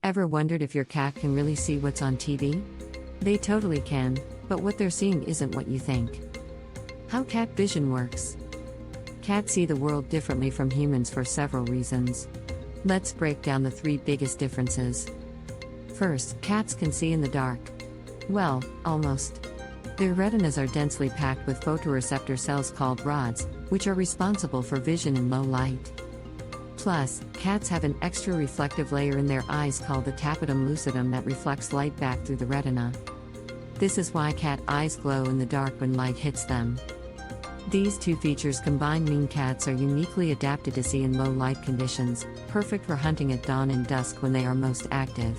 Ever wondered if your cat can really see what's on TV? They totally can, but what they're seeing isn't what you think. How cat vision works. Cats see the world differently from humans for several reasons. Let's break down the 3 biggest differences. First, cats can see in the dark. Well, almost. Their retinas are densely packed with photoreceptor cells called rods, which are responsible for vision in low light. Plus, cats have an extra reflective layer in their eyes called the tapetum lucidum that reflects light back through the retina. This is why cat eyes glow in the dark when light hits them. These 2 features combined mean cats are uniquely adapted to see in low light conditions, perfect for hunting at dawn and dusk when they are most active.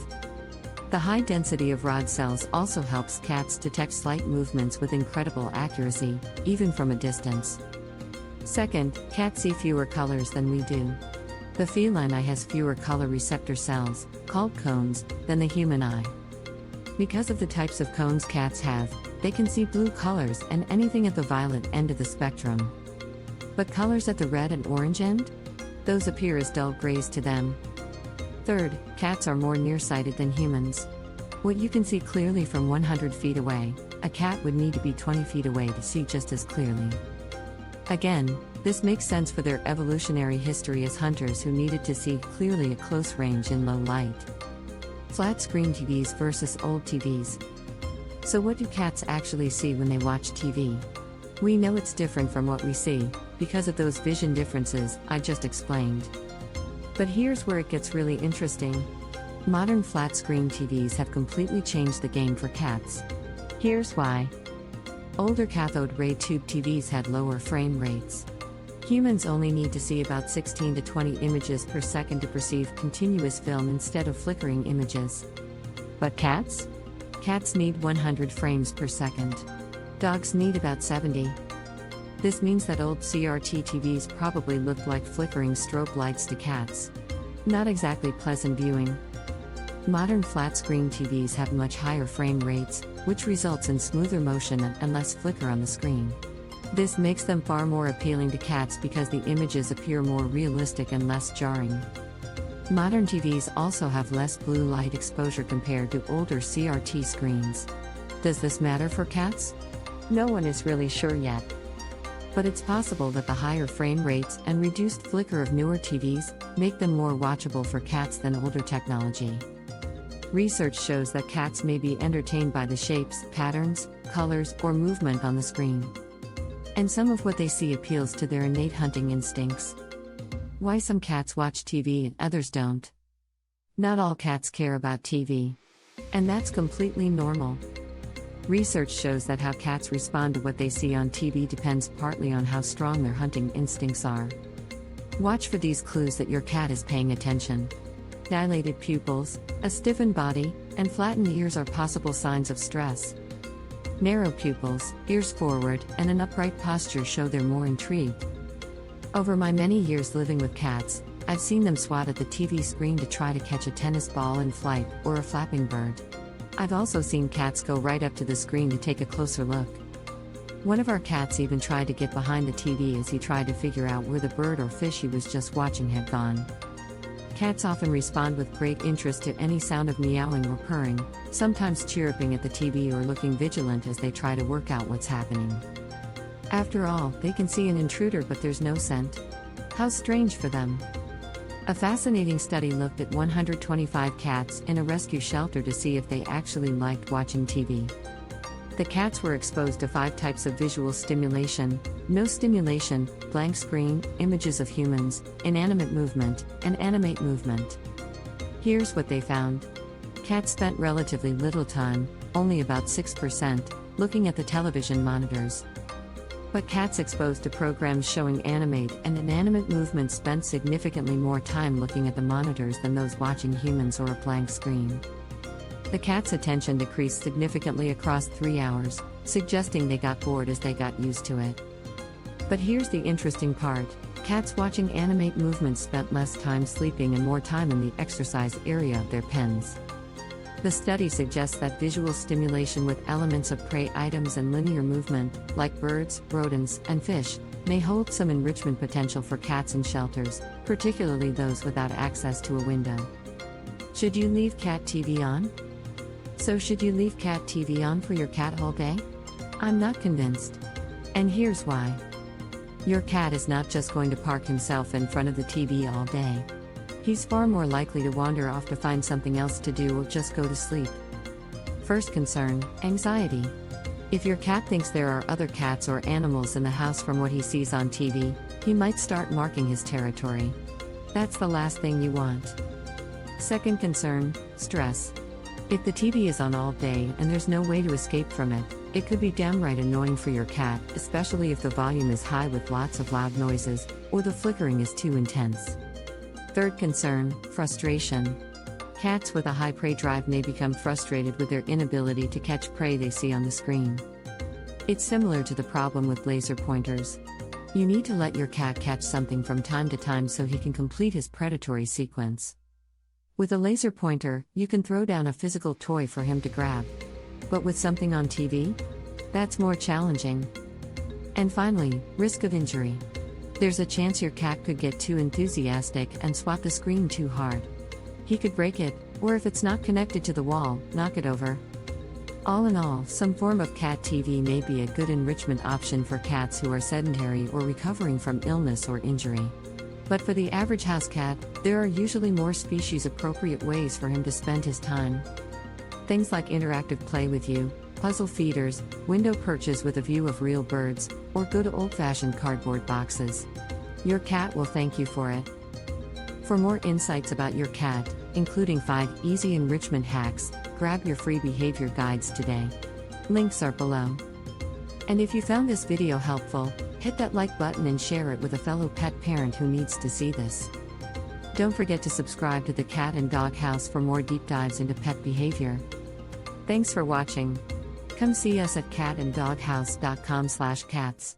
The high density of rod cells also helps cats detect slight movements with incredible accuracy, even from a distance. Second, cats see fewer colors than we do. The feline eye has fewer color receptor cells, called cones, than the human eye. Because of the types of cones cats have, they can see blue colors and anything at the violet end of the spectrum. But colors at the red and orange end? Those appear as dull grays to them. Third, cats are more nearsighted than humans. What you can see clearly from 100 feet away, a cat would need to be 20 feet away to see just as clearly. Again, this makes sense for their evolutionary history as hunters who needed to see clearly at close range in low light. Flat screen TVs versus old TVs. So what do cats actually see when they watch TV? We know it's different from what we see, because of those vision differences I just explained. But here's where it gets really interesting. Modern flat screen TVs have completely changed the game for cats. Here's why. Older cathode ray tube TVs had lower frame rates. Humans only need to see about 16 to 20 images per second to perceive continuous film instead of flickering images. But cats? Cats need 100 frames per second. Dogs need about 70. This means that old CRT TVs probably looked like flickering strobe lights to cats. Not exactly pleasant viewing. Modern flat-screen TVs have much higher frame rates, which results in smoother motion and less flicker on the screen. This makes them far more appealing to cats because the images appear more realistic and less jarring. Modern TVs also have less blue light exposure compared to older CRT screens. Does this matter for cats? No one is really sure yet. But it's possible that the higher frame rates and reduced flicker of newer TVs make them more watchable for cats than older technology. Research shows that cats may be entertained by the shapes, patterns, colors, or movement on the screen. And some of what they see appeals to their innate hunting instincts. Why some cats watch TV and others don't? Not all cats care about TV. And that's completely normal. Research shows that how cats respond to what they see on TV depends partly on how strong their hunting instincts are. Watch for these clues that your cat is paying attention. Dilated pupils, a stiffened body, and flattened ears are possible signs of stress. Narrow pupils, ears forward, and an upright posture show they're more intrigued. Over my many years living with cats, I've seen them swat at the TV screen to try to catch a tennis ball in flight or a flapping bird. I've also seen cats go right up to the screen to take a closer look. One of our cats even tried to get behind the TV as he tried to figure out where the bird or fish he was just watching had gone. Cats often respond with great interest to any sound of meowing or purring, sometimes chirruping at the TV or looking vigilant as they try to work out what's happening. After all, they can see an intruder but there's no scent. How strange for them. A fascinating study looked at 125 cats in a rescue shelter to see if they actually liked watching TV. The cats were exposed to 5 types of visual stimulation: no stimulation, blank screen, images of humans, inanimate movement, and animate movement. Here's what they found. Cats spent relatively little time, only about 6%, looking at the television monitors. But cats exposed to programs showing animate and inanimate movement spent significantly more time looking at the monitors than those watching humans or a blank screen. The cat's attention decreased significantly across 3 hours, suggesting they got bored as they got used to it. But here's the interesting part. Cats watching animate movements spent less time sleeping and more time in the exercise area of their pens. The study suggests that visual stimulation with elements of prey items and linear movement, like birds, rodents, and fish, may hold some enrichment potential for cats in shelters, particularly those without access to a window. Should you leave cat TV on? So should you leave cat TV on for your cat all day? I'm not convinced. And here's why. Your cat is not just going to park himself in front of the TV all day. He's far more likely to wander off to find something else to do or just go to sleep. First concern, anxiety. If your cat thinks there are other cats or animals in the house from what he sees on TV, he might start marking his territory. That's the last thing you want. Second concern, stress. If the TV is on all day and there's no way to escape from it, it could be downright annoying for your cat, especially if the volume is high with lots of loud noises, or the flickering is too intense. Third concern, frustration. Cats with a high prey drive may become frustrated with their inability to catch prey they see on the screen. It's similar to the problem with laser pointers. You need to let your cat catch something from time to time so he can complete his predatory sequence. With a laser pointer, you can throw down a physical toy for him to grab. But with something on TV? That's more challenging. And finally, risk of injury. There's a chance your cat could get too enthusiastic and swat the screen too hard. He could break it, or if it's not connected to the wall, knock it over. All in all, some form of cat TV may be a good enrichment option for cats who are sedentary or recovering from illness or injury. But for the average house cat, there are usually more species-appropriate ways for him to spend his time. Things like interactive play with you, puzzle feeders, window perches with a view of real birds, or good old-fashioned cardboard boxes. Your cat will thank you for it. For more insights about your cat, including 5 easy enrichment hacks, grab your free behavior guides today. Links are below. And if you found this video helpful, hit that like button and share it with a fellow pet parent who needs to see this. Don't forget to subscribe to the Cat and Dog House for more deep dives into pet behavior. Thanks for watching. Come see us at catanddoghouse.com/cats.